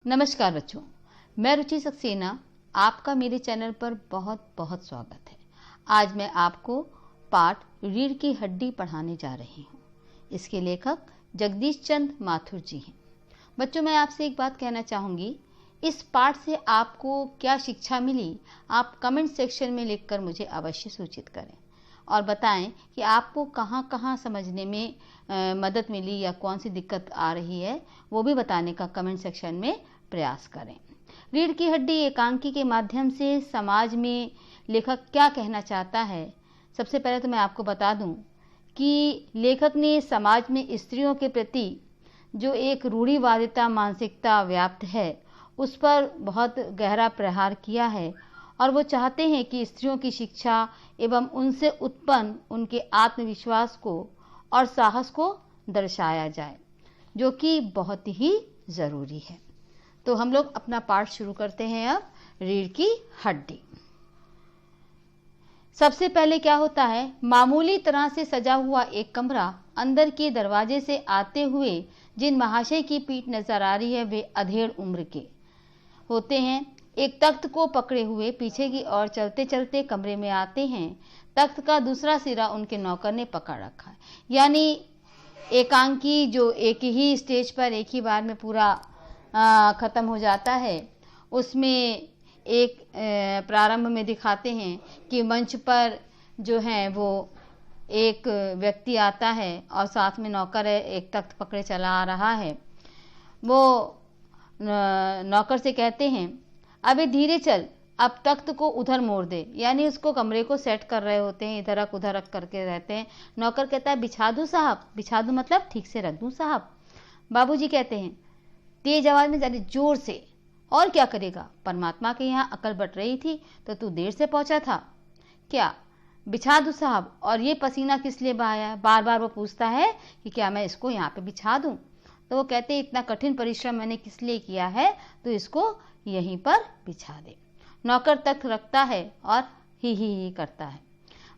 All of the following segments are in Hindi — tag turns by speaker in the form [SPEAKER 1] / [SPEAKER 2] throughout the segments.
[SPEAKER 1] नमस्कार बच्चों, मैं रुचि सक्सेना आपका मेरे चैनल पर बहुत बहुत स्वागत है। आज मैं आपको पाठ रीढ़ की हड्डी पढ़ाने जा रही हूँ। इसके लेखक जगदीश चंद्र माथुर जी हैं। बच्चों, मैं आपसे एक बात कहना चाहूँगी, इस पाठ से आपको क्या शिक्षा मिली आप कमेंट सेक्शन में लिखकर मुझे अवश्य सूचित करें और बताएं कि आपको कहाँ कहाँ समझने में मदद मिली या कौन सी दिक्कत आ रही है, वो भी बताने का कमेंट सेक्शन में प्रयास करें। रीढ़ की हड्डी एकांकी के माध्यम से समाज में लेखक क्या कहना चाहता है। सबसे पहले तो मैं आपको बता दूं कि लेखक ने समाज में स्त्रियों के प्रति जो एक रूढ़िवादिता मानसिकता व्याप्त है उस पर बहुत गहरा प्रहार किया है और वो चाहते हैं कि स्त्रियों की शिक्षा एवं उनसे उत्पन्न उनके आत्मविश्वास को और साहस को दर्शाया जाए, जो कि बहुत ही ज़रूरी है। तो हम लोग अपना पाठ शुरू करते हैं। अब रीढ़ की हड्डी। सबसे पहले क्या होता है, मामूली तरह से सजा हुआ एक कमरा, अंदर के दरवाजे से आते हुए जिन महाशय की पीठ नजर आ रही है वे अधेड़ उम्र के होते हैं। एक तख्त को पकड़े हुए पीछे की ओर चलते चलते कमरे में आते हैं। तख्त का दूसरा सिरा उनके नौकर ने पकड़ रखा है। यानी एकांकी जो एक ही स्टेज पर एक ही बार में पूरा ख़त्म हो जाता है, उसमें एक प्रारंभ में दिखाते हैं कि मंच पर जो है वो एक व्यक्ति आता है और साथ में नौकर है, एक तख्त पकड़े चला आ रहा है। वो नौकर से कहते हैं, अबे धीरे चल, अब तख्त को उधर मोड़ दे। यानी उसको कमरे को सेट कर रहे होते हैं, इधर रख उधर रख करके रहते हैं। नौकर कहता है, बिछा दूँ साहब? बिछा दूँ मतलब ठीक से रख दूँ साहब? बाबूजी कहते हैं तेज आवाज में, ज़्यादा जोर से। और क्या करेगा, परमात्मा के यहाँ अकल बट रही थी तो तू देर से पहुँचा था क्या? बिछा दूँ साहब? और ये पसीना किस लिए बहाया? बार बार वो पूछता है कि क्या मैं इसको यहाँ पे बिछा दूँ? तो वो कहते हैं, इतना कठिन परिश्रम मैंने किस लिए किया है, तो इसको यहीं पर बिछा दे। नौकर तख्त रखता है और ही करता है।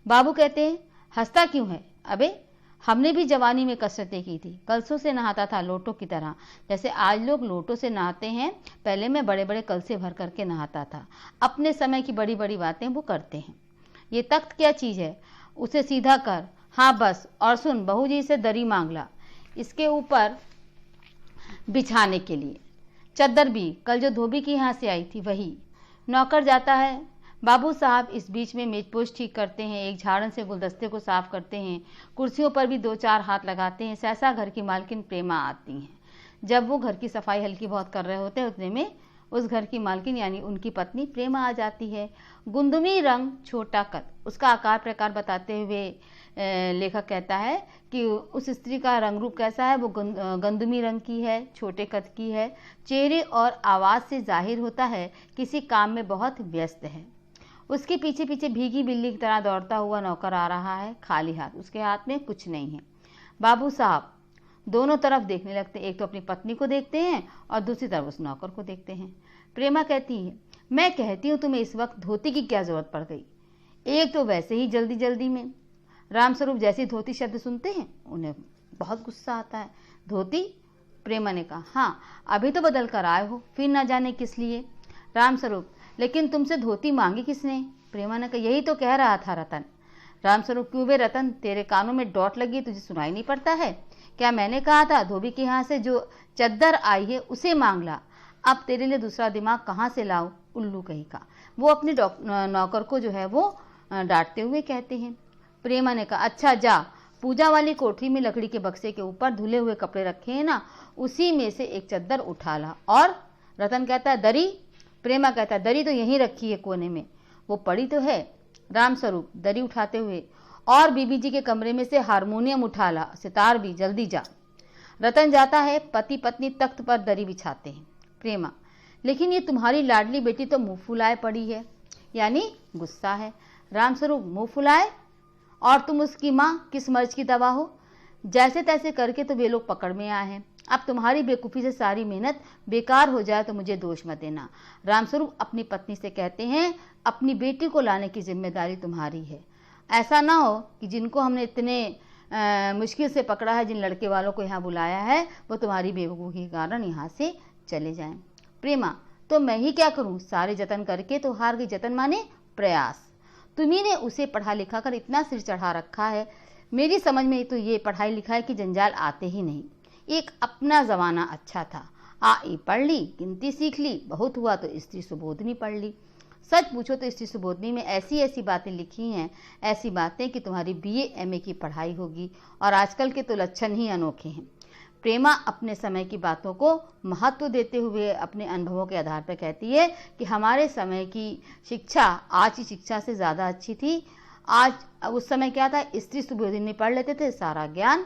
[SPEAKER 1] बाबू कहते हैं, हंसता क्यों है? अबे हमने भी जवानी में कसरतें की थी, कलसों से नहाता था लोटों की तरह। जैसे आज लोग लोटों से नहाते हैं, पहले मैं बड़े बड़े कलसे भर करके नहाता था। अपने समय की बड़ी बड़ी बातें वो करते हैं। ये तख्त क्या चीज़ है, उसे सीधा कर। हाँ बस, और सुन, बहू जी से दरी मांग ला इसके ऊपर बिछाने के लिए। चद्दर भी कल जो धोबी की यहाँ से आई थी वही। नौकर जाता है। बाबू साहब इस बीच में मेजपोश ठीक करते हैं, एक झाड़न से गुलदस्ते को साफ करते हैं, कुर्सियों पर भी दो चार हाथ लगाते हैं। सहसा घर की मालकिन प्रेमा आती हैं। जब वो घर की सफाई हल्की बहुत कर रहे होते हैं, उतने में उस घर की मालकिन यानी उनकी पत्नी प्रेमा आ जाती है। गुंदमी रंग, छोटा कद। उसका आकार प्रकार बताते हुए लेखक कहता है कि उस स्त्री का रंग रूप कैसा है, वो गंदमी रंग की है, छोटे कद की है। चेहरे और आवाज़ से जाहिर होता है किसी काम में बहुत व्यस्त है। उसके पीछे पीछे भीगी बिल्ली की तरह दौड़ता हुआ नौकर आ रहा है, खाली हाथ। उसके हाथ में कुछ नहीं है। बाबू साहब दोनों तरफ देखने लगते, एक तो अपनी पत्नी को देखते हैं और दूसरी तरफ उस नौकर को देखते हैं। प्रेमा कहती है, मैं कहती हूँ तुम्हें इस वक्त धोती की क्या जरूरत पड़ गई? एक तो वैसे ही जल्दी जल्दी में। रामस्वरूप जैसी धोती शब्द सुनते हैं उन्हें बहुत गुस्सा आता है। धोती? प्रेमा ने कहा, हाँ अभी तो बदल कर आए हो, फिर ना जाने किस लिए। रामस्वरूप, लेकिन तुमसे धोती मांगी किसने? प्रेमा ने कहा, यही तो कह रहा था रतन। रामस्वरूप, क्यों बे रतन, तेरे कानों में डॉट लगी, तुझे सुनाई नहीं पड़ता है क्या? मैंने कहा था धोबी के यहाँ से जो चद्दर आई है उसे मांग ला। अब तेरे लिए दूसरा दिमाग कहाँ से लाऊं, उल्लू कहीं का। वो अपने नौकर को जो है वो डांटते हुए कहते हैं। प्रेमा ने कहा, अच्छा जा, पूजा वाली कोठरी में लकड़ी के बक्से के ऊपर धुले हुए कपड़े रखे हैं ना, उसी में से एक चद्दर उठा ला। और रतन कहता है, दरी? प्रेमा कहता है, दरी तो यहीं रखी है कोने में, वो पड़ी तो है। रामस्वरूप दरी उठाते हुए, और बीबी जी के कमरे में से हारमोनियम उठा ला, सितार भी, जल्दी जा। रतन जाता है। पति पत्नी तख्त पर दरी बिछाते हैं। प्रेमा, लेकिन ये तुम्हारी लाडली बेटी तो मुंह फुलाए पड़ी है, यानी गुस्सा है। रामस्वरूप, मुंह फुलाए? और तुम उसकी माँ किस मर्ज की दवा हो? जैसे तैसे करके तो वे लोग पकड़ में आए हैं। अब तुम्हारी बेवकूफ़ी से सारी मेहनत बेकार हो जाए तो मुझे दोष मत देना। रामस्वरूप अपनी पत्नी से कहते हैं, अपनी बेटी को लाने की जिम्मेदारी तुम्हारी है। ऐसा ना हो कि जिनको हमने इतने मुश्किल से पकड़ा है, जिन लड़के वालों को यहाँ बुलाया है, वो तुम्हारी बेवकूफ़ी के कारण यहाँ से चले जाएं। प्रेमा, तो मैं ही क्या करूं, सारे जतन करके तो हार गई। जतन माने प्रयास। तुम्ही ने उसे पढ़ा लिखा कर इतना सिर चढ़ा रखा है, मेरी समझ में तो ये पढ़ाई लिखाई की जंजाल आते ही नहीं। एक अपना जमाना अच्छा था, आ ई पढ़ ली, गिनती सीख ली, बहुत हुआ तो स्त्री सुबोधनी पढ़ ली। सच पूछो तो स्त्री सुबोधनी में ऐसी ऐसी बातें लिखी हैं, ऐसी बातें कि तुम्हारी बीए एमए की पढ़ाई होगी। और आजकल के तो लक्षण ही अनोखे हैं। प्रेमा अपने समय की बातों को महत्व देते हुए अपने अनुभवों के आधार पर कहती है कि हमारे समय की शिक्षा आज की शिक्षा से ज़्यादा अच्छी थी। आज उस समय क्या था, स्त्री सुबोधिनी पढ़ लेते थे, सारा ज्ञान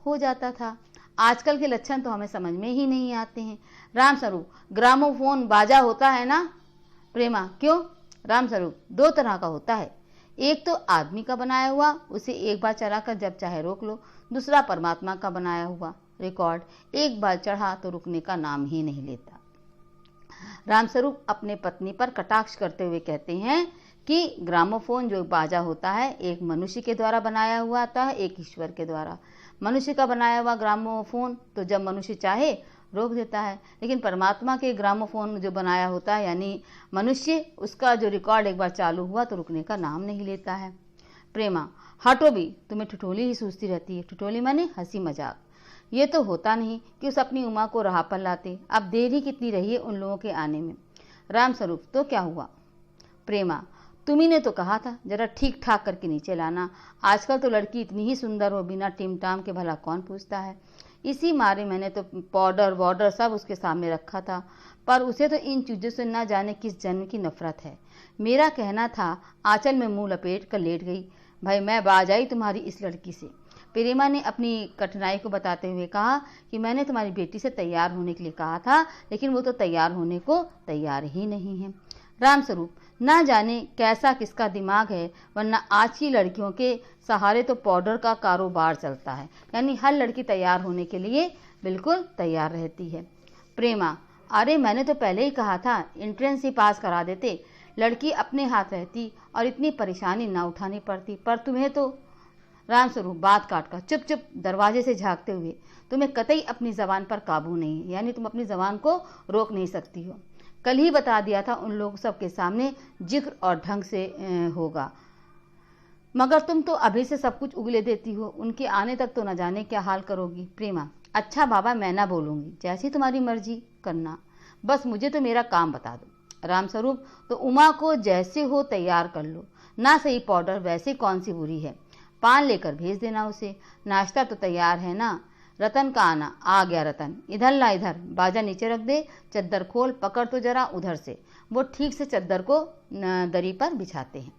[SPEAKER 1] हो जाता था। आजकल के लक्षण तो हमें समझ में ही नहीं आते हैं। राम स्वरूप, ग्रामोफोन बाजा होता है ना? प्रेमा, क्यों? राम स्वरूप, दो तरह का होता है, एक तो आदमी का बनाया हुआ, उसे एक बार चलाकर जब चाहे रोक लो। दूसरा परमात्मा का बनाया हुआ रिकॉर्ड, एक बार चढ़ा तो रुकने का नाम ही नहीं लेता। रामस्वरूप अपने पत्नी पर कटाक्ष करते हुए कहते हैं कि ग्रामोफोन जो बाजा होता है, एक मनुष्य के द्वारा बनाया हुआ आता है, एक ईश्वर के द्वारा। मनुष्य का बनाया हुआ ग्रामोफोन तो जब मनुष्य चाहे रोक देता है, लेकिन परमात्मा के ग्रामोफोन जो बनाया होता है यानी मनुष्य, उसका जो रिकॉर्ड एक बार चालू हुआ तो रुकने का नाम नहीं लेता है। प्रेमा, हटो भी, तुम्हें ठिठोली ही सूझती रहती है। ठिठोली माने हंसी मजाक। ये तो होता नहीं कि उस अपनी उमा को राह पर लाते। अब देर ही कितनी रही है उन लोगों के आने में। राम स्वरूप, तो क्या हुआ? प्रेमा, तुम्ही ने तो कहा था जरा ठीक ठाक करके नीचे लाना। आजकल तो लड़की इतनी ही सुंदर हो, बिना टिम टाम के भला कौन पूछता है। इसी मारे मैंने तो पाउडर वाउडर सब उसके सामने रखा था, पर उसे तो इन चीज़ों से ना जाने किस जन्म की नफरत है। मेरा कहना था आंचल में मुंह लपेट कर लेट गई। भाई मैं बाज आई तुम्हारी इस लड़की से। प्रेमा ने अपनी कठिनाई को बताते हुए कहा कि मैंने तुम्हारी बेटी से तैयार होने के लिए कहा था, लेकिन वो तो तैयार होने को तैयार ही नहीं है। रामस्वरूप, ना जाने कैसा किसका दिमाग है, वरना आज की लड़कियों के सहारे तो पाउडर का कारोबार चलता है, यानी हर लड़की तैयार होने के लिए बिल्कुल तैयार रहती है। प्रेमा, अरे मैंने तो पहले ही कहा था एंट्रेंस ही पास करा देते, लड़की अपने हाथ रहती और इतनी परेशानी ना उठानी पड़ती, पर तुम्हें तो। रामस्वरूप बात काट कर चुप चुप दरवाजे से झांकते हुए, तुम्हें कतई अपनी जबान पर काबू नहीं है, यानी तुम अपनी जबान को रोक नहीं सकती हो। कल ही बता दिया था उन लोग सबके सामने जिक्र और ढंग से होगा, मगर तुम तो अभी से सब कुछ उगले देती हो, उनके आने तक तो न जाने क्या हाल करोगी। प्रेमा, अच्छा बाबा मैं ना बोलूँगी, जैसी तुम्हारी मर्जी करना, बस मुझे तो मेरा काम बता दो। रामस्वरूप, तो उमा को जैसे हो तैयार कर लो, ना सही पाउडर वैसे कौन सी बुरी है, पान लेकर भेज देना उसे। नाश्ता तो तैयार है ना? रतन का आना, आ गया रतन, इधर ला इधर, बाजा नीचे रख दे, चद्दर खोल, पकड़ तो जरा उधर से। वो ठीक से चद्दर को दरी पर बिछाते हैं।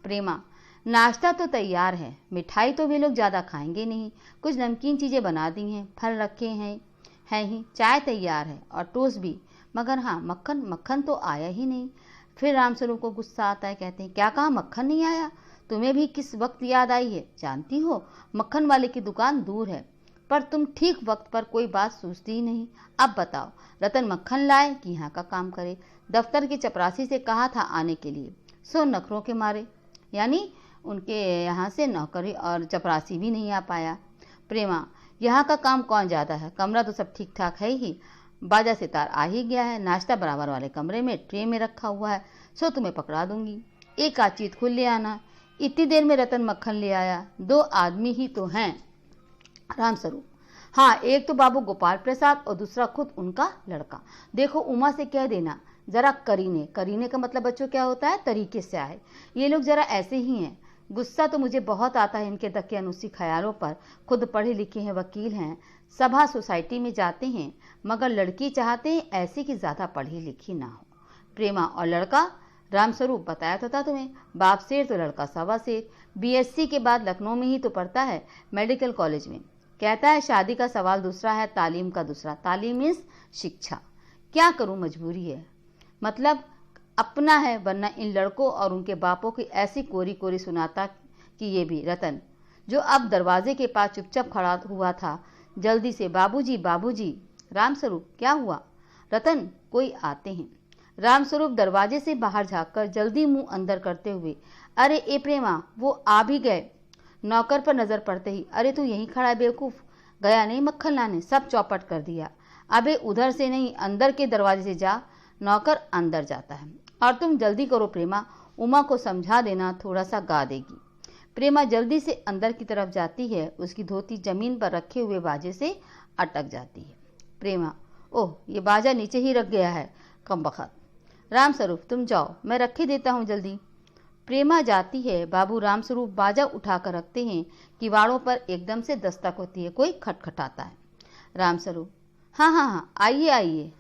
[SPEAKER 1] प्रेमा, नाश्ता तो तैयार है, मिठाई तो वे लोग ज़्यादा खाएंगे नहीं, कुछ नमकीन चीज़ें बना दी हैं, फल रखे हैं ही, चाय तैयार है और टोस्ट भी, मगर हाँ मक्खन तो आया ही नहीं। फिर रामस्वरूप को गुस्सा आता है, कहते हैं क्या कहा, मक्खन नहीं आया? तुम्हें भी किस वक्त याद आई है? जानती हो मक्खन वाले की दुकान दूर है, पर तुम ठीक वक्त पर कोई बात सोचती ही नहीं। अब बताओ रतन मक्खन लाए कि यहाँ का काम करे? दफ्तर की चपरासी से कहा था आने के लिए, सो नखरों के मारे, यानी उनके यहाँ से नौकरी और चपरासी भी नहीं आ पाया। प्रेमा, यहाँ का काम कौन ज़्यादा है, कमरा तो सब ठीक ठाक है ही, बाजा सितार आ ही गया है, नाश्ता बराबर वाले कमरे में ट्रे में रखा हुआ है, सो तुम्हें पकड़ा दूंगी, एक आध चीज खुल ले आना। इतनी देर में रतन मक्खन ले आया, दो आदमी ही तो हैं। रामस्वरूप, हाँ एक तो बाबू गोपाल प्रसाद और दूसरा खुद उनका लड़का। देखो उमा से कह देना जरा करीने का मतलब बच्चों क्या होता है, तरीके से आए। ये लोग जरा ऐसे ही हैं। गुस्सा तो मुझे बहुत आता है इनके दकियानुसी ख्यालों पर। खुद पढ़े लिखे हैं, वकील हैं, सभा सोसाइटी में जाते हैं, मगर लड़की चाहते हैं ऐसी कि ज़्यादा पढ़ी लिखी ना हो। प्रेमा, और लड़का? रामस्वरूप, बताया तो था तुम्हें, बाप शेर तो लड़का सवा शेर, बीएससी के बाद लखनऊ में ही तो पढ़ता है, मेडिकल कॉलेज में। कहता है शादी का सवाल दूसरा है, तालीम का दूसरा। तालीम मीन्स शिक्षा। क्या करूं, मजबूरी है, मतलब अपना है, वरना इन लड़कों और उनके बापों की ऐसी कोरी कोरी सुनाता कि ये भी रतन, जो अब दरवाजे के पास चुपचाप खड़ा हुआ था, जल्दी से बाबूजी बाबूजी। रामस्वरूप, क्या हुआ? रतन, कोई आते हैं। रामस्वरूप दरवाजे से बाहर झांककर जल्दी मुंह अंदर करते हुए, अरे ए प्रेमा, वो आ भी गए। नौकर पर नजर पड़ते ही, अरे तू यहीं खड़ा है बेवकूफ, गया नहीं मक्खन लाने, सब चौपट कर दिया। अबे उधर से नहीं, अंदर के दरवाजे से जा। नौकर अंदर जाता है। और तुम जल्दी करो प्रेमा, उमा को समझा देना, थोड़ा सा गा देगी। प्रेमा जल्दी से अंदर की तरफ जाती है। उसकी धोती जमीन पर रखे हुए बाजे से अटक जाती है। प्रेमा, ओह, ये बाजा नीचे ही रख गया है, कमबख्त। रामस्वरूप, तुम जाओ, मैं रख ही देता हूँ जल्दी। प्रेमा जाती है। बाबू रामस्वरूप बाजा उठाकर रखते हैं। किवाड़ों पर एकदम से दस्तक होती है। कोई खटखटाता है। रामस्वरूप, हाँ हाँ हाँ, आइए आइए।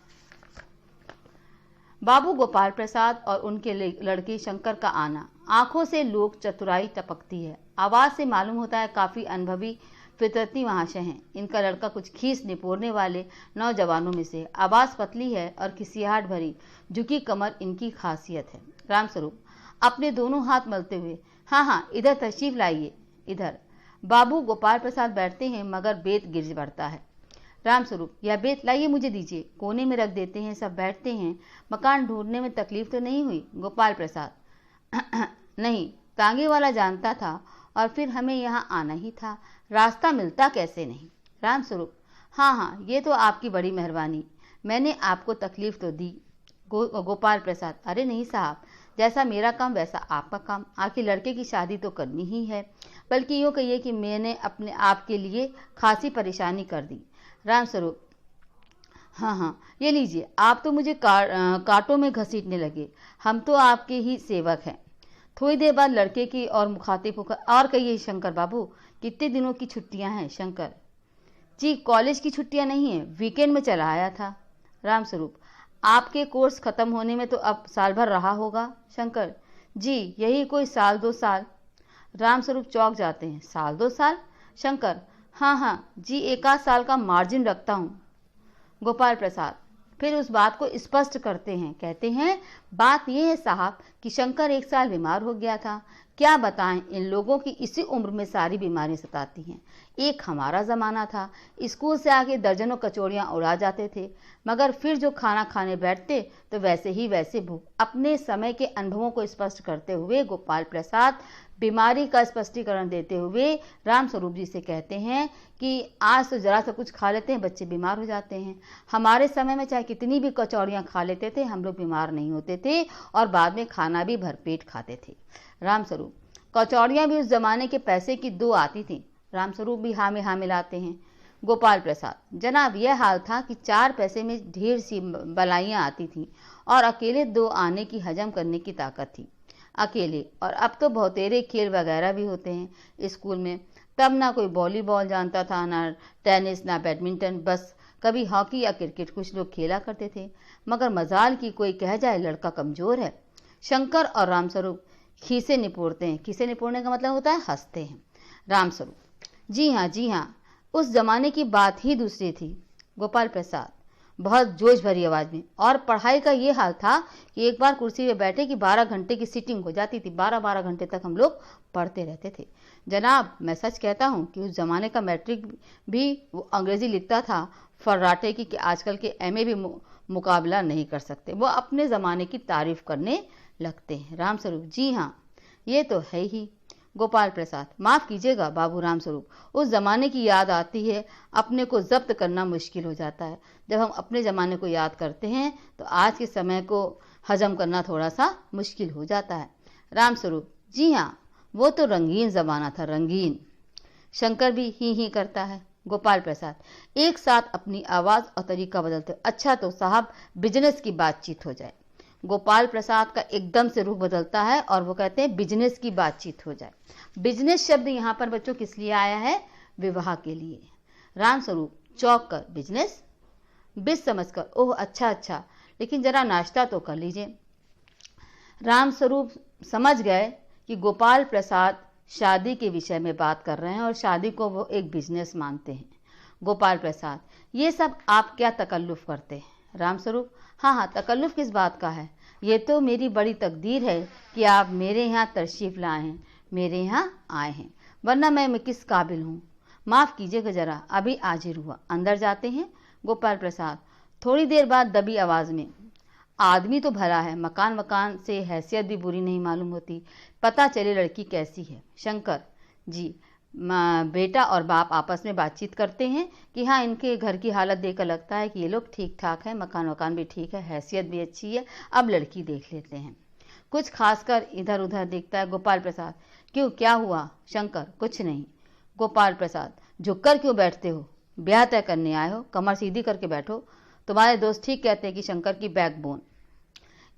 [SPEAKER 1] बाबू गोपाल प्रसाद और उनके लड़के शंकर का आना। आंखों से लोक चतुराई टपकती है। आवाज से मालूम होता है काफी अनुभवी फितरती महाशय हैं। इनका लड़का कुछ खीस निपोरने वाले नौजवानों में से। आवाज पतली है और खिसियाहट भरी, झुकी कमर इनकी खासियत है। रामस्वरूप अपने दोनों हाथ मलते हुए, हाँ हाँ, इधर तशरीफ लाइए, इधर। बाबू गोपाल प्रसाद बैठते हैं मगर बेत गिर पड़ता है। रामस्वरूप, यह बेत लाइए, मुझे दीजिए। कोने में रख देते हैं। सब बैठते हैं। मकान ढूंढने में तकलीफ तो नहीं हुई? गोपाल प्रसाद, नहीं, तांगे वाला जानता था और फिर हमें यहाँ आना ही था, रास्ता मिलता कैसे नहीं। रामस्वरूप, हाँ हाँ, ये तो आपकी बड़ी मेहरबानी, मैंने आपको तकलीफ तो दी। गोपाल प्रसाद, अरे नहीं साहब, जैसा मेरा काम वैसा आपका काम। आखिर लड़के की शादी तो करनी ही है, बल्कि यूँ कहिए कि मैंने अपने आप के लिए खासी परेशानी कर दी। रामस्वरूप, हाँ हाँ, ये लीजिए। आप तो मुझे कांटों में घसीटने लगे, हम तो आपके ही सेवक हैं। थोड़ी देर बाद लड़के की और मुखातिब होकर, और कहिए शंकर बाबू, कितने दिनों की छुट्टियां हैं? शंकर जी, कॉलेज की छुट्टियां नहीं है, वीकेंड में चला आया था। रामस्वरूप, आपके कोर्स खत्म होने में तो अब साल भर रहा होगा। शंकर जी, यही कोई साल 2 साल। रामस्वरूप चौंक जाते हैं। साल 2 साल? शंकर, हाँ हाँ जी, 1 साल का मार्जिन रखता हूँ। गोपाल प्रसाद फिर उस बात को स्पष्ट करते हैं। कहते हैं, बात यह है साहब कि शंकर 1 साल बीमार हो गया था। क्या बताएं, इन लोगों की इसी उम्र में सारी बीमारियां सताती हैं। एक हमारा ज़माना था, स्कूल से आके दर्जनों कचौड़ियां उड़ा जाते थे, मगर फिर जो खाना खाने बैठते तो वैसे ही वैसे भूख। अपने समय के अनुभवों को स्पष्ट करते हुए गोपाल प्रसाद बीमारी का स्पष्टीकरण देते हुए रामस्वरूप जी से कहते हैं कि आज तो जरा सा कुछ खा लेते हैं, बच्चे बीमार हो जाते हैं। हमारे समय में चाहे कितनी भी कचौड़ियाँ खा लेते थे, हम लोग बीमार नहीं होते थे और बाद में खाना भी भरपेट खाते थे। रामस्वरूप, कचौड़ियाँ भी उस जमाने के पैसे की 2 आती थी। रामस्वरूप भी हाँ में हाँ मिलाते हैं। गोपाल प्रसाद, जनाब यह हाल था कि 4 पैसे में ढेर सी बलाइयाँ आती थीं और अकेले 2 आने की हजम करने की ताकत थी, अकेले। और अब तो बहुतेरे खेल वगैरह भी होते हैं स्कूल में। तब ना कोई वॉलीबॉल जानता था, ना टेनिस, ना बैडमिंटन, बस कभी हॉकी या क्रिकेट कुछ लोग खेला करते थे। मगर मजाल की कोई कह जाए लड़का कमज़ोर है। शंकर और रामस्वरूप खीसे निपोड़ते हैं। खीसे निपोड़ने का मतलब होता है हंसते हैं। रामस्वरूप, जी हाँ जी हाँ, उस जमाने की बात ही दूसरी थी। गोपाल प्रसाद बहुत जोश भरी आवाज में, और पढ़ाई का ये हाल था कि एक बार कुर्सी पे बैठे कि 12 घंटे की सीटिंग हो जाती थी। 12-12 घंटे तक हम लोग पढ़ते रहते थे। जनाब मैं सच कहता हूँ कि उस जमाने का मैट्रिक भी वो अंग्रेजी लिखता था फर्राटे की कि आजकल के एमए भी मुकाबला नहीं कर सकते। वो अपने ज़माने की तारीफ करने लगते हैं। रामस्वरूप, जी हाँ, ये तो है ही। गोपाल प्रसाद, माफ़ कीजिएगा बाबू रामस्वरूप, उस ज़माने की याद आती है, अपने को जब्त करना मुश्किल हो जाता है। जब हम अपने ज़माने को याद करते हैं तो आज के समय को हजम करना थोड़ा सा मुश्किल हो जाता है। रामस्वरूप, जी हाँ, वो तो रंगीन ज़माना था, रंगीन। शंकर भी ही करता है। गोपाल प्रसाद एक साथ अपनी आवाज़ और तरीका बदलते, अच्छा तो साहब बिजनेस की बातचीत हो जाए। गोपाल प्रसाद का एकदम से रुख बदलता है और वो कहते हैं बिजनेस की बातचीत हो जाए। बिजनेस शब्द यहाँ पर बच्चों किस लिए आया है? विवाह के लिए। रामस्वरूप चौंक कर, बिजनेस? बिज समझकर, ओह अच्छा अच्छा, लेकिन जरा नाश्ता तो कर लीजिए। रामस्वरूप समझ गए कि गोपाल प्रसाद शादी के विषय में बात कर रहे हैं और शादी को वो एक बिजनेस मानते हैं। गोपाल प्रसाद, ये सब आप क्या तकल्लुफ़ करते हैं? रामस्वरूप, हाँ हाँ, तकल्लुफ़ किस बात का है? ये तो मेरी बड़ी तकदीर है कि आप मेरे यहाँ तशरीफ़ लाए हैं, मेरे यहाँ आए हैं, वरना मैं किस काबिल हूँ। माफ़ कीजिएगा जरा, अभी हाजिर हुआ, अंदर जाते हैं। गोपाल प्रसाद थोड़ी देर बाद दबी आवाज़ में, आदमी तो भला है, मकान से हैसियत भी बुरी नहीं मालूम होती, पता चले लड़की कैसी है। शंकर जी, बेटा और बाप आपस में बातचीत करते हैं कि हाँ, इनके घर की हालत देखकर लगता है कि ये लोग ठीक ठाक है, मकान भी ठीक है, हैसियत भी अच्छी है, अब लड़की देख लेते हैं। कुछ खासकर इधर उधर देखता है गोपाल प्रसाद। क्यों, क्या हुआ? शंकर, कुछ नहीं। गोपाल प्रसाद, झुककर क्यों बैठते हो? ब्याह तय करने आए हो, कमर सीधी करके बैठो। तुम्हारे दोस्त ठीक कहते हैं कि शंकर की बैकबोन।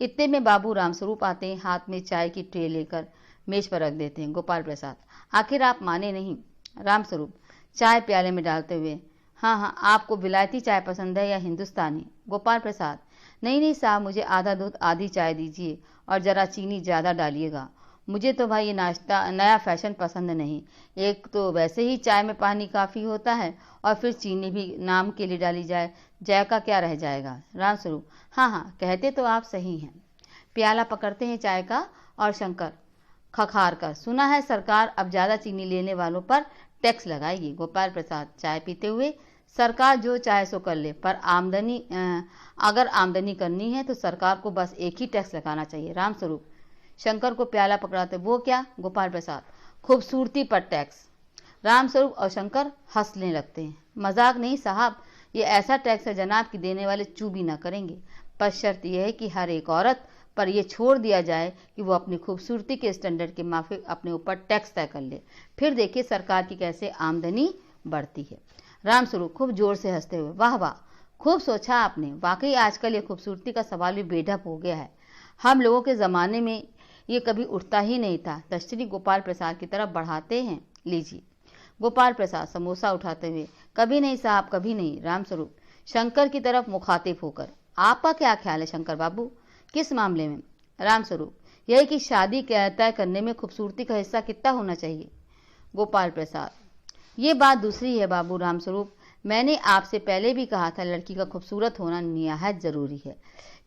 [SPEAKER 1] इतने में बाबू रामस्वरूप आते हैं, हाथ में चाय की ट्रे लेकर मेज पर रख देते हैं। गोपाल प्रसाद, आखिर आप माने नहीं? रामस्वरूप चाय प्याले में डालते हुए, हाँ, आपको विलायती चाय पसंद है या हिंदुस्तानी? गोपाल प्रसाद, नहीं साहब, मुझे आधा दूध आधी चाय दीजिए और ज़रा चीनी ज़्यादा डालिएगा। मुझे तो भाई ये नाश्ता नया फैशन पसंद नहीं। एक तो वैसे ही चाय में पानी काफ़ी होता है और फिर चीनी भी नाम के लिए डाली जाए, जायका क्या रह जाएगा? रामस्वरूप, हाँ, कहते तो आप सही हैं। प्याला पकड़ते हैं चाय का और शंकर खखार कर, सुना है सरकार अब ज़्यादा चीनी लेने वालों पर टैक्स लगाएगी। गोपाल प्रसाद चाय पीते हुए, सरकार जो चाहे सो कर ले, पर अगर आमदनी करनी है तो सरकार को बस एक ही टैक्स लगाना चाहिए। रामस्वरूप शंकर को प्याला पकड़ाते, वो क्या? गोपाल प्रसाद, खूबसूरती पर टैक्स। रामस्वरूप और शंकर हंसने लगते हैं। मजाक नहीं साहब, ये ऐसा टैक्स है जनाब कि देने वाले चू भी ना करेंगे, पर शर्त यह है कि हर एक औरत पर यह छोड़ दिया जाए कि वो अपनी खूबसूरती के स्टैंडर्ड के माफिक अपने ऊपर टैक्स तय कर ले, फिर देखिए सरकार की कैसे आमदनी बढ़ती है। रामस्वरूप खूब जोर से हंसते हुए, वाह वाह, खूब सोचा आपने। वाकई आजकल ये खूबसूरती का सवाल भी बेढप हो गया है। हम लोगों के ज़माने में ये कभी उठता ही नहीं था। तश्तरी गोपाल प्रसाद की तरफ बढ़ाते हैं, लीजिए। गोपाल प्रसाद समोसा उठाते हुए, कभी नहीं साहब, कभी नहीं। रामस्वरूप शंकर की तरफ मुखातिब होकर, आपका क्या ख्याल है शंकर बाबू, किस मामले में? रामस्वरूप, यही कि शादी तय करने में खूबसूरती का हिस्सा कितना होना चाहिए? गोपाल प्रसाद, ये बात दूसरी है बाबू रामस्वरूप, मैंने आपसे पहले भी कहा था लड़की का खूबसूरत होना निहायत ज़रूरी है।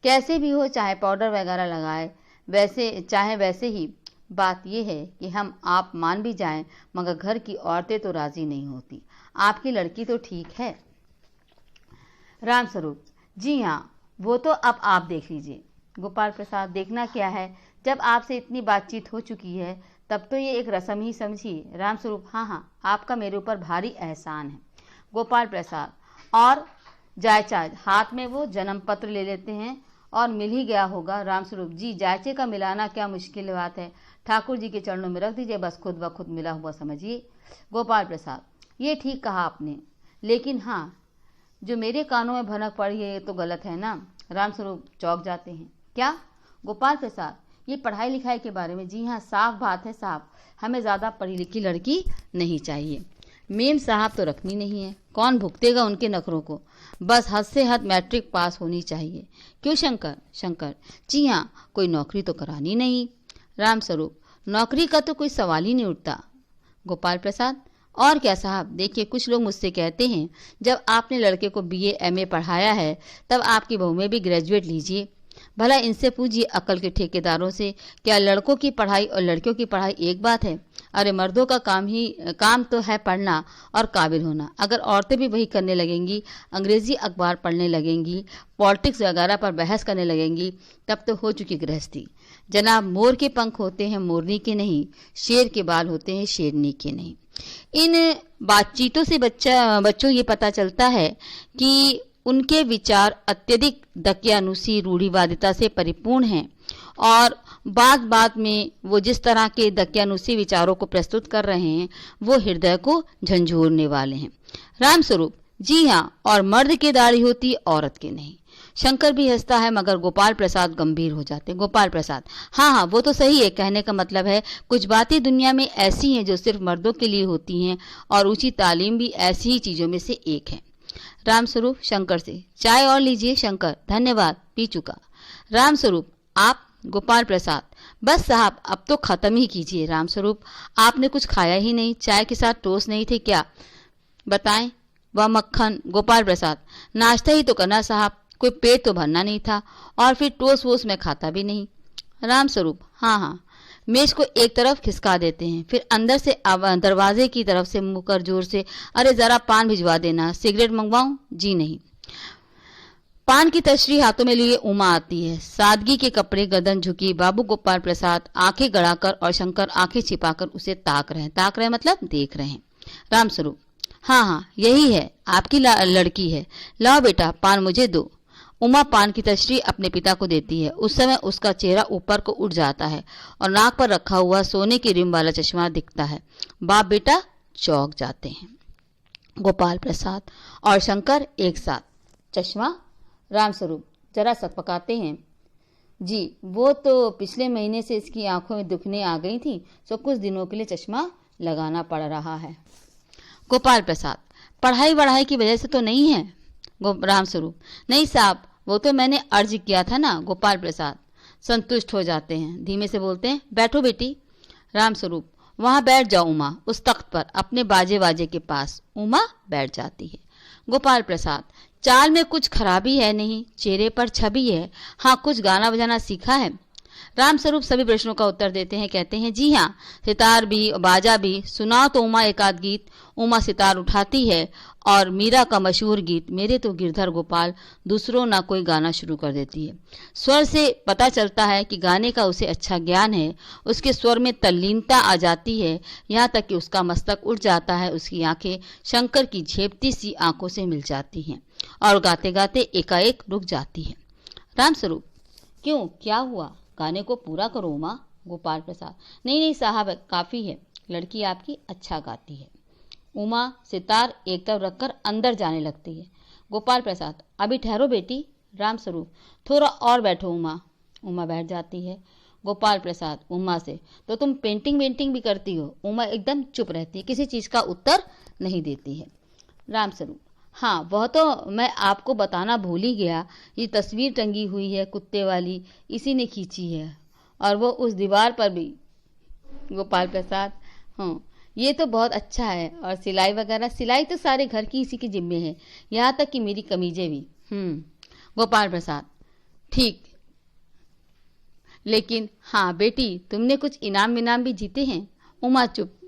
[SPEAKER 1] कैसे भी हो, चाहे पाउडर वगैरह लगाए, चाहे वैसे ही। बात यह है कि हम आप मान भी जाएं, मगर घर की औरतें तो राजी नहीं होती। आपकी लड़की तो ठीक है। रामस्वरूप, जी हाँ, वो तो अब आप देख लीजिए। गोपाल प्रसाद, देखना क्या है, जब आपसे इतनी बातचीत हो चुकी है तब तो ये एक रस्म ही समझिए। रामस्वरूप, हाँ, आपका मेरे ऊपर भारी एहसान है। गोपाल प्रसाद, और जायचा, हाथ में वो जन्म पत्र ले लेते हैं, और मिल ही गया होगा। रामस्वरूप, जी, जायचे का मिलाना क्या मुश्किल बात है, ठाकुर जी के चरणों में रख दीजिए, बस खुद ब खुद मिला हुआ समझिए। गोपाल प्रसाद, ये ठीक कहा आपने, लेकिन हाँ, जो मेरे कानों में भनक पड़ी है ये तो गलत है ना। रामस्वरूप चौंक जाते हैं, क्या? गोपाल प्रसाद, ये पढ़ाई लिखाई के बारे में? जी हाँ, साफ बात है साहब, हमें ज़्यादा पढ़ी लिखी लड़की नहीं चाहिए। मेम साहब तो रखनी नहीं है, कौन भुगतेगा उनके नखरों को, बस हद से हद मैट्रिक पास होनी चाहिए। क्यों शंकर? शंकर, जी हाँ, कोई नौकरी तो करानी नहीं। रामस्वरूप, नौकरी का तो कोई सवाल ही नहीं उठता। गोपाल प्रसाद, और क्या साहब, देखिए कुछ लोग मुझसे कहते हैं जब आपने लड़के को BA MA पढ़ाया है तब आपकी बहू में भी ग्रेजुएट लीजिए। भला इनसे पूछिए अक्ल के ठेकेदारों से, क्या लड़कों की पढ़ाई और लड़कियों की पढ़ाई एक बात है? अरे मर्दों का काम तो है पढ़ना और काबिल होना। अगर औरतें भी वही करने लगेंगी, अंग्रेजी अखबार पढ़ने लगेंगी, पॉलिटिक्स वगैरह पर बहस करने लगेंगी, तब तो हो चुकी गृहस्थी। जनाब, मोर के पंख होते हैं मोरनी के नहीं, शेर के बाल होते हैं शेरनी के नहीं। इन बातचीतों से बच्चों ये पता चलता है कि उनके विचार अत्यधिक दकियानुसी रूढ़िवादिता से परिपूर्ण हैं और बात में वो जिस तरह के दकियानुसी विचारों को प्रस्तुत कर रहे हैं वो हृदय को झंझोरने वाले हैं। रामस्वरूप, जी हाँ, और मर्द की दाढ़ी होती औरत की नहीं। शंकर भी हंसता है मगर गोपाल प्रसाद गंभीर हो जाते। गोपाल प्रसाद, हाँ, वो तो सही है, कहने का मतलब है कुछ बातें दुनिया में ऐसी हैं जो सिर्फ मर्दों के लिए होती हैं और ऊंची तालीम भी ऐसी ही चीजों में से एक है। रामस्वरूप शंकर से, चाय और लीजिए। शंकर, धन्यवाद, पी चुका। रामस्वरूप, आप? गोपाल प्रसाद, बस साहब अब तो खत्म ही कीजिए। रामस्वरूप, आपने कुछ खाया ही नहीं, चाय के साथ टोस्ट नहीं थे क्या? बताएं, वह मक्खन। गोपाल प्रसाद, नाश्ता ही तो करना साहब, कोई पेट तो भरना नहीं था, और फिर टोस्ट वोस्ट में खाता भी नहीं। रामस्वरूप, हाँ, मेज को एक तरफ खिसका देते हैं, फिर अंदर से दरवाजे की तरफ से मुंह कर जोर से, अरे जरा पान भिजवा देना। सिगरेट मंगवाऊं? जी नहीं। पान की तश्री हाथों में लिए उमा आती है। सादगी के कपड़े, गर्दन झुकी। बाबू गोपाल प्रसाद आंखें गड़ाकर और शंकर आंखें छिपाकर उसे ताक रहे हैं मतलब देख रहे हैं। रामस्वरूप, हाँ हाँ यही है, आपकी लड़की है। लाओ बेटा पान मुझे दो। उमा पान की तश्री अपने पिता को देती है। उस समय उसका चेहरा ऊपर को उठ जाता है और नाक पर रखा हुआ सोने की रिम वाला चश्मा दिखता है। बाप बेटा चौंक जाते हैं। गोपाल प्रसाद और शंकर एक साथ, चश्मा? रामस्वरूप जरा सकपकाते हैं। जी, वो तो पिछले महीने से इसकी आंखों में दुखने आ गई थी, सो कुछ दिनों के लिए चश्मा लगाना पड़ रहा है। गोपाल प्रसाद, पढ़ाई वढ़ाई की वजह से तो नहीं है? रामस्वरूप, नहीं साहब, वो तो मैंने अर्ज किया था ना। गोपाल प्रसाद संतुष्ट हो जाते हैं, धीमे से बोलते हैं, बैठो बेटी। रामस्वरूप, वहां बैठ जाओ उमा, उस तख्त पर अपने बाजे के पास। उमा बैठ जाती है। गोपाल प्रसाद, चाल में कुछ खराबी है नहीं, चेहरे पर छवि है। हाँ, कुछ गाना बजाना सीखा है? रामस्वरूप सभी प्रश्नों का उत्तर देते हैं, कहते हैं जी हाँ, सितार भी बाजा भी। सुनाओ तो उमा एक आध गीत। उमा सितार उठाती है और मीरा का मशहूर गीत मेरे तो गिरधर गोपाल दूसरों ना कोई गाना शुरू कर देती है। स्वर से पता चलता है कि गाने का उसे अच्छा ज्ञान है। उसके स्वर में तल्लीनता आ जाती है, यहाँ तक कि उसका मस्तक उठ जाता है। उसकी आंखें शंकर की झेपती सी आंखों से मिल जाती हैं और गाते गाते एकाएक रुक जाती है। रामस्वरूप, क्यों, क्या हुआ? गाने को पूरा करो उमा। गोपाल प्रसाद, नहीं नहीं साहब, काफी है, लड़की आपकी अच्छा गाती है। उमा सितार एक तरफ रखकर अंदर जाने लगती है। गोपाल प्रसाद, अभी ठहरो बेटी। रामस्वरूप, थोड़ा और बैठो उमा। उमा बैठ जाती है। गोपाल प्रसाद उमा से, तो तुम पेंटिंग भी करती हो? उमा एकदम चुप रहती है, किसी चीज का उत्तर नहीं देती है। रामस्वरूप, हाँ वह तो मैं आपको बताना भूल ही गया, ये तस्वीर टंगी हुई है कुत्ते वाली, इसी ने खींची है, और वो उस दीवार पर भी। गोपाल प्रसाद, हाँ ये तो बहुत अच्छा है, और सिलाई वगैरह? सिलाई तो सारे घर की इसी के जिम्मे है, यहाँ तक कि मेरी कमीजें भी। गोपाल प्रसाद, ठीक, लेकिन हाँ बेटी, तुमने कुछ इनाम विनाम भी जीते हैं? उमा चुप।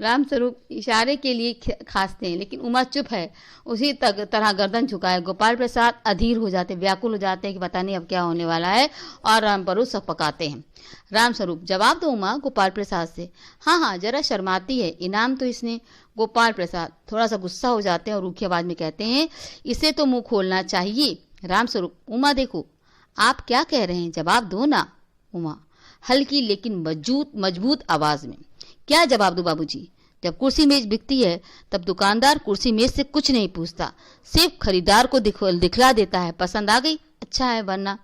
[SPEAKER 1] रामस्वरूप इशारे के लिए खांसते हैं, लेकिन उमा चुप है, उसी तरह गर्दन झुकाए। गोपाल प्रसाद अधीर हो जाते, व्याकुल हो जाते हैं कि पता नहीं अब क्या होने वाला है, और रामपरू सब पकाते हैं। रामस्वरूप, जवाब दो उमा। गोपाल प्रसाद से, हाँ हाँ जरा शर्माती है, इनाम तो इसने। गोपाल प्रसाद थोड़ा सा गुस्सा हो जाते हैं और रूखी आवाज में कहते हैं, इसे तो मुंह खोलना चाहिए। रामस्वरूप, उमा देखो आप क्या कह रहे हैं, जवाब दो ना। उमा हल्की लेकिन मजबूत आवाज में, क्या जवाब दो बाबूजी? जब कुर्सी मेज बिकती है तब दुकानदार कुर्सी मेज से कुछ नहीं पूछता, सिर्फ खरीदार को दिखला देता है, पसंद आ गई अच्छा है, वरना।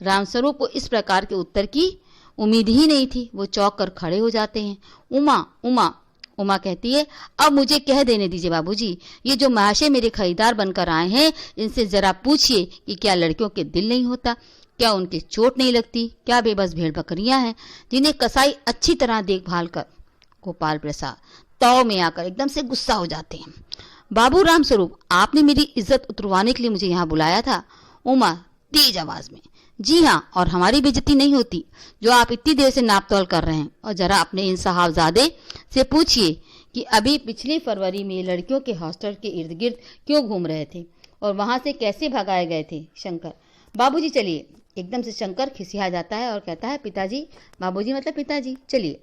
[SPEAKER 1] रामस्वरूप को इस प्रकार के उत्तर की उम्मीद ही नहीं थी, वो चौंक कर खड़े हो जाते हैं। उमा उमा उमा कहती है, अब मुझे कह देने दीजिए बाबूजी, ये जो महाशय मेरे खरीदार बनकर आए हैं, इनसे जरा पूछिए कि क्या लड़कियों के दिल नहीं होता, क्या उनके चोट नहीं लगती, क्या बेबस भेड़ बकरियां हैं जिन्हें कसाई अच्छी तरह देखभाल कर। गोपाल प्रसाद ताव में आकर एकदम से गुस्सा हो जाते हैं। बाबू रामस्वरूप, आपने मेरी इज्जत उतरवाने के लिए मुझे यहाँ बुलाया था। उमा तेज आवाज में, जी हाँ, और हमारी बेइज्जती नहीं होती जो आप इतनी देर से नापतोल कर रहे हैं। और जरा अपने इन साहबजादे से पूछिए कि अभी पिछली फरवरी में लड़कियों के हॉस्टल के इर्द गिर्द क्यों घूम रहे थे और वहां से कैसे भगाए गए थे। शंकर, बाबूजी चलिए। एकदम से शंकर खिसिया जाता है और कहता है, पिताजी, बाबूजी मतलब पिताजी, चलिए।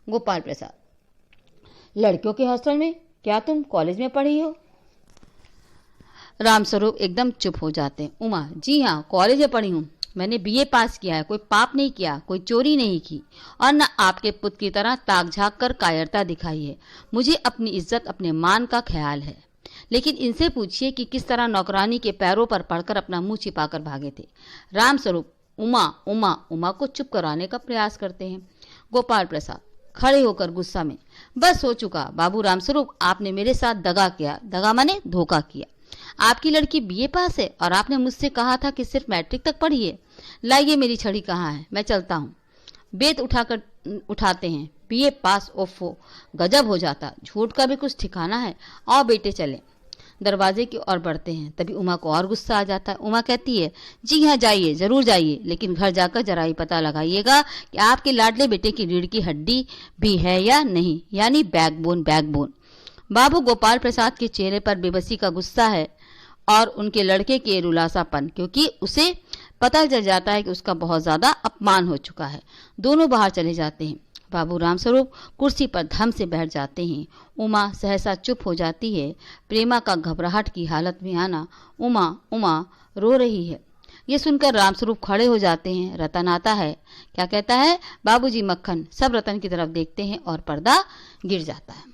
[SPEAKER 1] गोपाल प्रसाद, लड़कियों के हॉस्टल में? क्या तुम कॉलेज में पढ़ी हो? रामस्वरूप एकदम चुप हो जाते हैं। उमा, जी हाँ कॉलेज में पढ़ी हूँ, मैंने बीए पास किया है, कोई पाप नहीं किया, कोई चोरी नहीं की, और न आपके पुत्र की तरह ताक झाँक कर कायरता दिखाई है। मुझे अपनी इज्जत अपने मान का ख्याल है। लेकिन इनसे पूछिए कि किस तरह नौकरानी के पैरों पर पड़कर अपना मुंह छिपाकर भागे थे। रामस्वरूप उमा उमा उमा को चुप कराने का प्रयास करते हैं। गोपाल प्रसाद खड़े होकर गुस्सा में, बस हो चुका बाबू रामस्वरूप, आपने मेरे साथ दगा किया, दगा माने धोखा किया। आपकी लड़की बीए पास है और आपने मुझसे कहा था कि सिर्फ मैट्रिक तक पढ़ी है। लाइए मेरी छड़ी कहाँ है, मैं चलता हूँ। बेत उठाते हैं, बीए पास, ओफो गजब हो जाता, झूठ का भी कुछ ठिकाना है। आओ बेटे चले। दरवाजे की ओर बढ़ते हैं, तभी उमा को और गुस्सा आ जाता है। उमा कहती है, जी हाँ जाइए, जरूर जाइए, लेकिन घर जाकर जरा ही पता लगाइएगा कि आपके लाडले बेटे की रीढ़ की हड्डी भी है या नहीं, यानी बैकबोन। बाबू गोपाल प्रसाद के चेहरे पर बेबसी का गुस्सा है और उनके लड़के के रुलासापन, क्योंकि उसे पता चल जाता है कि उसका बहुत ज्यादा अपमान हो चुका है। दोनों बाहर चले जाते हैं। बाबू रामस्वरूप कुर्सी पर धम से बैठ जाते हैं। उमा सहसा चुप हो जाती है। प्रेमा का घबराहट की हालत में आना, उमा उमा रो रही है, ये सुनकर रामस्वरूप खड़े हो जाते हैं। रतन आता है। क्या कहता है? बाबूजी मक्खन। सब रतन की तरफ देखते हैं और पर्दा गिर जाता है।